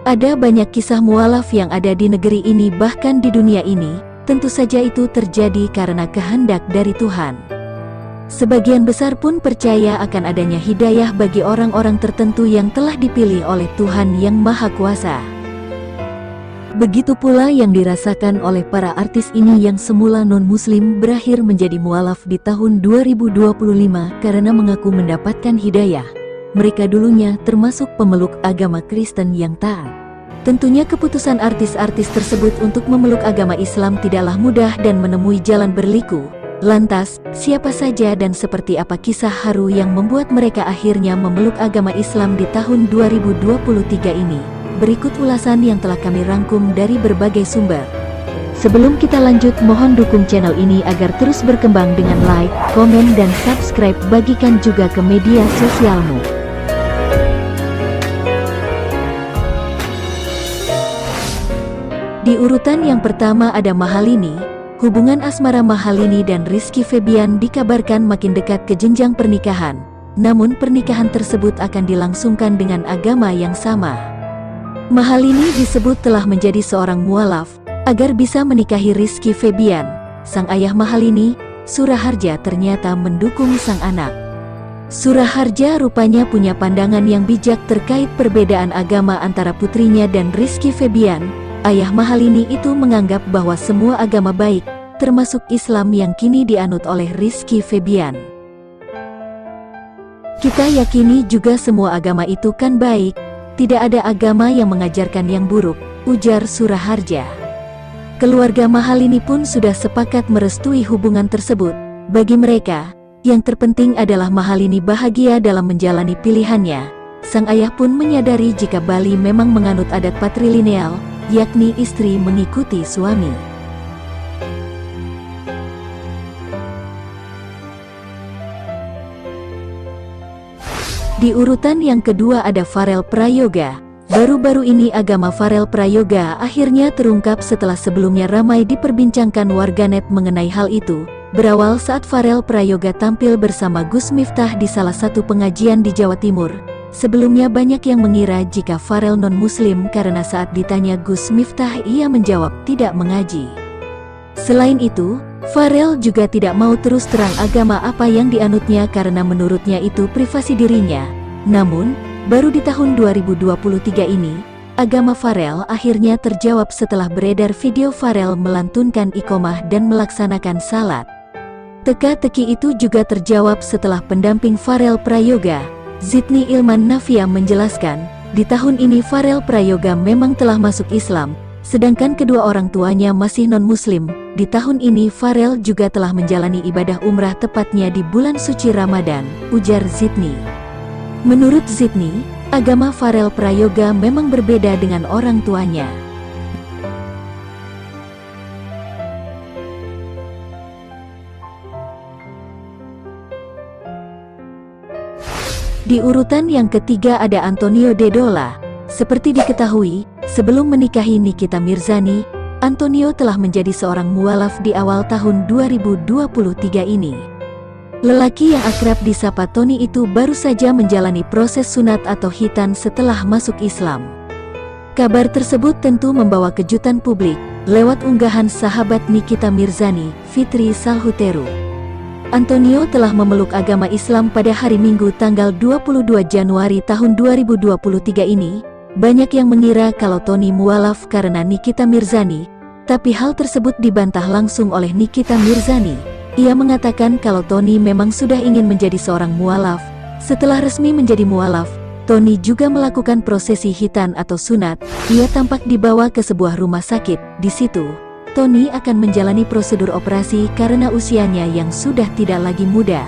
Ada banyak kisah mualaf yang ada di negeri ini bahkan di dunia ini, tentu saja itu terjadi karena kehendak dari Tuhan. Sebagian besar pun percaya akan adanya hidayah bagi orang-orang tertentu yang telah dipilih oleh Tuhan yang Maha Kuasa. Begitu pula yang dirasakan oleh para artis ini yang semula non-muslim berakhir menjadi mualaf di tahun 2025 karena mengaku mendapatkan hidayah. Mereka dulunya termasuk pemeluk agama Kristen yang taat. Tentunya keputusan artis-artis tersebut untuk memeluk agama Islam tidaklah mudah dan menemui jalan berliku. Lantas, siapa saja dan seperti apa kisah haru yang membuat mereka akhirnya memeluk agama Islam di tahun 2023 ini? Berikut ulasan yang telah kami rangkum dari berbagai sumber. Sebelum kita lanjut, mohon dukung channel ini agar terus berkembang dengan like, komen, dan subscribe. Bagikan juga ke media sosialmu. Di urutan yang pertama ada Mahalini. Hubungan asmara Mahalini dan Rizky Febian dikabarkan makin dekat ke jenjang pernikahan. Namun pernikahan tersebut akan dilangsungkan dengan agama yang sama. Mahalini disebut telah menjadi seorang mualaf agar bisa menikahi Rizky Febian. Sang ayah Mahalini, Suraharja, ternyata mendukung sang anak. Suraharja rupanya punya pandangan yang bijak terkait perbedaan agama antara putrinya dan Rizky Febian. Ayah Mahalini itu menganggap bahwa semua agama baik, termasuk Islam yang kini dianut oleh Rizky Febian. Kita yakini juga semua agama itu kan baik, tidak ada agama yang mengajarkan yang buruk, ujar Suraharja. Keluarga Mahalini pun sudah sepakat merestui hubungan tersebut. Bagi mereka, yang terpenting adalah Mahalini bahagia dalam menjalani pilihannya. Sang ayah pun menyadari jika Bali memang menganut adat patrilineal, yakni istri mengikuti suami. Di urutan yang kedua ada Farel Prayoga. Baru-baru ini agama Farel Prayoga akhirnya terungkap setelah sebelumnya ramai diperbincangkan warganet mengenai hal itu. Berawal saat Farel Prayoga tampil bersama Gus Miftah di salah satu pengajian di Jawa Timur. Sebelumnya banyak yang mengira jika Farel non-muslim karena saat ditanya Gus Miftah ia menjawab tidak mengaji. Selain itu, Farel juga tidak mau terus terang agama apa yang dianutnya karena menurutnya itu privasi dirinya. Namun, baru di tahun 2023 ini, agama Farel akhirnya terjawab setelah beredar video Farel melantunkan iqomah dan melaksanakan salat. Teka-teki itu juga terjawab setelah pendamping Farel Prayoga, Zidni Ilman Nafia, menjelaskan, di tahun ini Farel Prayoga memang telah masuk Islam, sedangkan kedua orang tuanya masih non-muslim. Di tahun ini Farel juga telah menjalani ibadah umrah tepatnya di bulan suci Ramadan, ujar Zidni. Menurut Zidni, agama Farel Prayoga memang berbeda dengan orang tuanya. Di urutan yang ketiga ada Antonio Dedola. Seperti diketahui, sebelum menikahi Nikita Mirzani, Antonio telah menjadi seorang mualaf di awal tahun 2023 ini. Lelaki yang akrab disapa Tony itu baru saja menjalani proses sunat atau khitan setelah masuk Islam. Kabar tersebut tentu membawa kejutan publik lewat unggahan sahabat Nikita Mirzani, Fitri Salhuteru. Antonio telah memeluk agama Islam pada hari Minggu tanggal 22 Januari tahun 2023 ini. Banyak yang mengira kalau Tony mualaf karena Nikita Mirzani, tapi hal tersebut dibantah langsung oleh Nikita Mirzani. Ia mengatakan kalau Tony memang sudah ingin menjadi seorang mualaf. Setelah resmi menjadi mualaf, Tony juga melakukan prosesi khitan atau sunat. Ia tampak dibawa ke sebuah rumah sakit. Di situ, Tony akan menjalani prosedur operasi karena usianya yang sudah tidak lagi muda.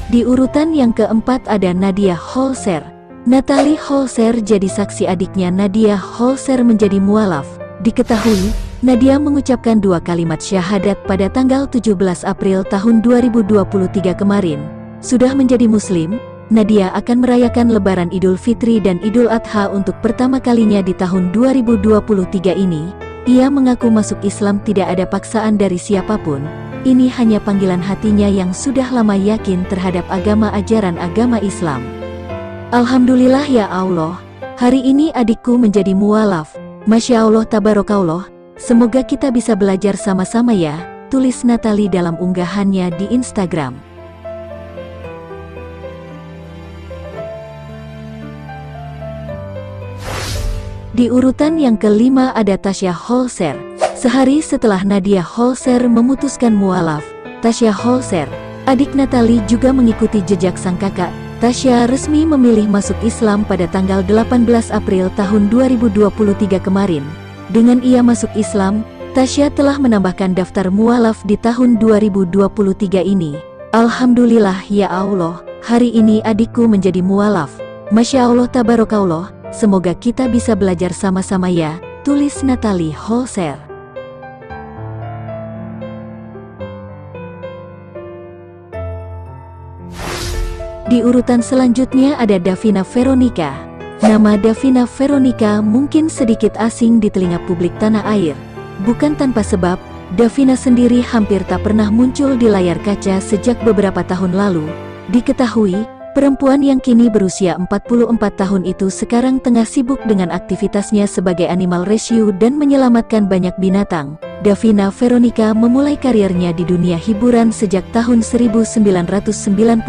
Di urutan yang keempat ada Nadia Holzer. Natalie Holzer jadi saksi adiknya Nadia Holzer menjadi mualaf. Diketahui, Nadia mengucapkan 2 kalimat syahadat pada tanggal 17 April tahun 2023 kemarin. Sudah menjadi muslim, Nadia akan merayakan Lebaran Idul Fitri dan Idul Adha untuk pertama kalinya di tahun 2023 ini. Ia mengaku masuk Islam tidak ada paksaan dari siapapun. Ini hanya panggilan hatinya yang sudah lama yakin terhadap ajaran agama Islam. Alhamdulillah ya Allah, hari ini adikku menjadi mualaf. Masya Allah tabarakallah, semoga kita bisa belajar sama-sama ya, tulis Natalie dalam unggahannya di Instagram. Di urutan yang kelima ada Tasya Holzer. Sehari setelah Nadia Holzer memutuskan mualaf, Tasya Holzer, adik Natalie juga mengikuti jejak sang kakak. Tasya resmi memilih masuk Islam pada tanggal 18 April tahun 2023 kemarin. Dengan ia masuk Islam, Tasya telah menambahkan daftar mualaf di tahun 2023 ini. Alhamdulillah ya Allah, hari ini adikku menjadi mualaf. Masya Allah tabarakallah. Semoga kita bisa belajar sama-sama ya, tulis Natalie Holzer. Di urutan selanjutnya ada Davina Veronica. Nama Davina Veronica mungkin sedikit asing di telinga publik tanah air. Bukan tanpa sebab, Davina sendiri hampir tak pernah muncul di layar kaca sejak beberapa tahun lalu. Diketahui, perempuan yang kini berusia 44 tahun itu sekarang tengah sibuk dengan aktivitasnya sebagai animal rescue dan menyelamatkan banyak binatang. Davina Veronica memulai karirnya di dunia hiburan sejak tahun 1995.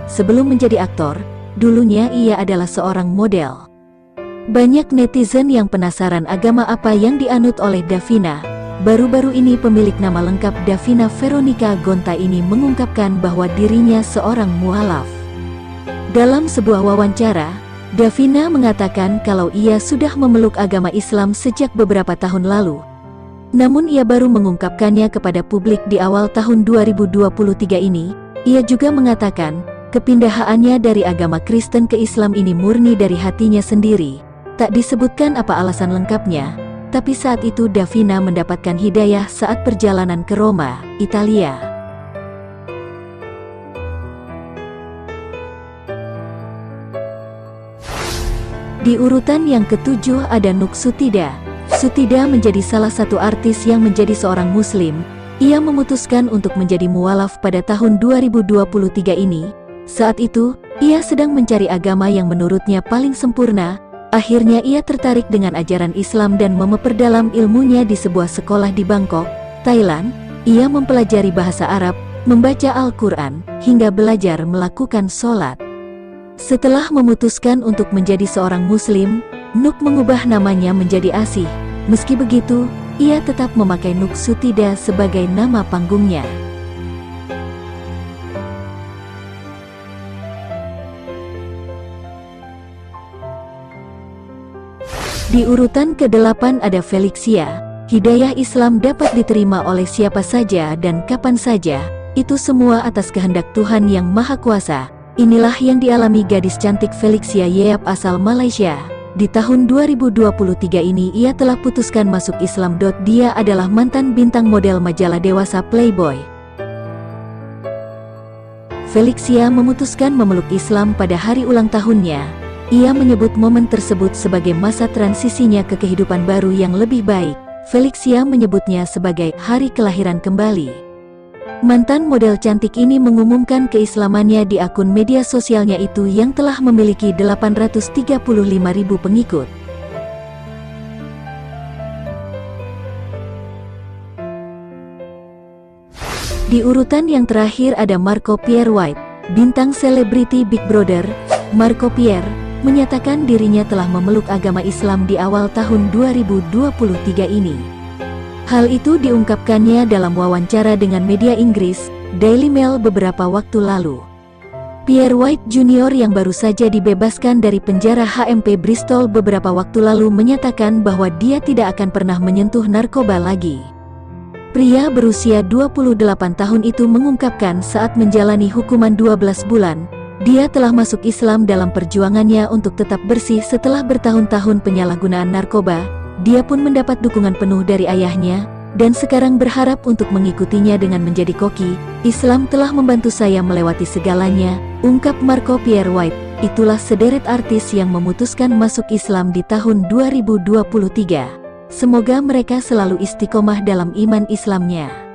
Sebelum menjadi aktor, dulunya ia adalah seorang model. Banyak netizen yang penasaran agama apa yang dianut oleh Davina. Baru-baru ini pemilik nama lengkap Davina Veronica Gonta ini mengungkapkan bahwa dirinya seorang mualaf. Dalam sebuah wawancara, Davina mengatakan kalau ia sudah memeluk agama Islam sejak beberapa tahun lalu. Namun ia baru mengungkapkannya kepada publik di awal tahun 2023 ini. Ia juga mengatakan, kepindahannya dari agama Kristen ke Islam ini murni dari hatinya sendiri. Tak disebutkan apa alasan lengkapnya, tapi saat itu Davina mendapatkan hidayah saat perjalanan ke Roma, Italia. Di urutan yang ketujuh ada Nuk Sutida. Sutida menjadi salah satu artis yang menjadi seorang muslim. Ia memutuskan untuk menjadi mualaf pada tahun 2023 ini. Saat itu, ia sedang mencari agama yang menurutnya paling sempurna. Akhirnya ia tertarik dengan ajaran Islam dan memperdalam ilmunya di sebuah sekolah di Bangkok, Thailand. Ia mempelajari bahasa Arab, membaca Al-Quran, hingga belajar melakukan sholat. Setelah memutuskan untuk menjadi seorang muslim, Nuk mengubah namanya menjadi Asih. Meski begitu, ia tetap memakai Nuk Sutida sebagai nama panggungnya. Di urutan ke-8 ada Felixia. Hidayah Islam dapat diterima oleh siapa saja dan kapan saja. Itu semua atas kehendak Tuhan yang Maha Kuasa. Inilah yang dialami gadis cantik Felixia Yeap asal Malaysia. Di tahun 2023 ini ia telah putuskan masuk Islam. Dia adalah mantan bintang model majalah dewasa Playboy. Felixia memutuskan memeluk Islam pada hari ulang tahunnya. Ia menyebut momen tersebut sebagai masa transisinya ke kehidupan baru yang lebih baik. Felixia menyebutnya sebagai hari kelahiran kembali. Mantan model cantik ini mengumumkan keislamannya di akun media sosialnya itu yang telah memiliki 835.000 pengikut. Di urutan yang terakhir ada Marco Pierre White, bintang selebriti Big Brother. Marco Pierre menyatakan dirinya telah memeluk agama Islam di awal tahun 2023 ini. Hal itu diungkapkannya dalam wawancara dengan media Inggris, Daily Mail beberapa waktu lalu. Pierre White Jr. yang baru saja dibebaskan dari penjara HMP Bristol beberapa waktu lalu menyatakan bahwa dia tidak akan pernah menyentuh narkoba lagi. Pria berusia 28 tahun itu mengungkapkan saat menjalani hukuman 12 bulan, dia telah masuk Islam dalam perjuangannya untuk tetap bersih setelah bertahun-tahun penyalahgunaan narkoba. Dia pun mendapat dukungan penuh dari ayahnya, dan sekarang berharap untuk mengikutinya dengan menjadi koki. Islam telah membantu saya melewati segalanya, ungkap Marco Pierre White. Itulah sederet artis yang memutuskan masuk Islam di tahun 2023. Semoga mereka selalu istiqomah dalam iman Islamnya.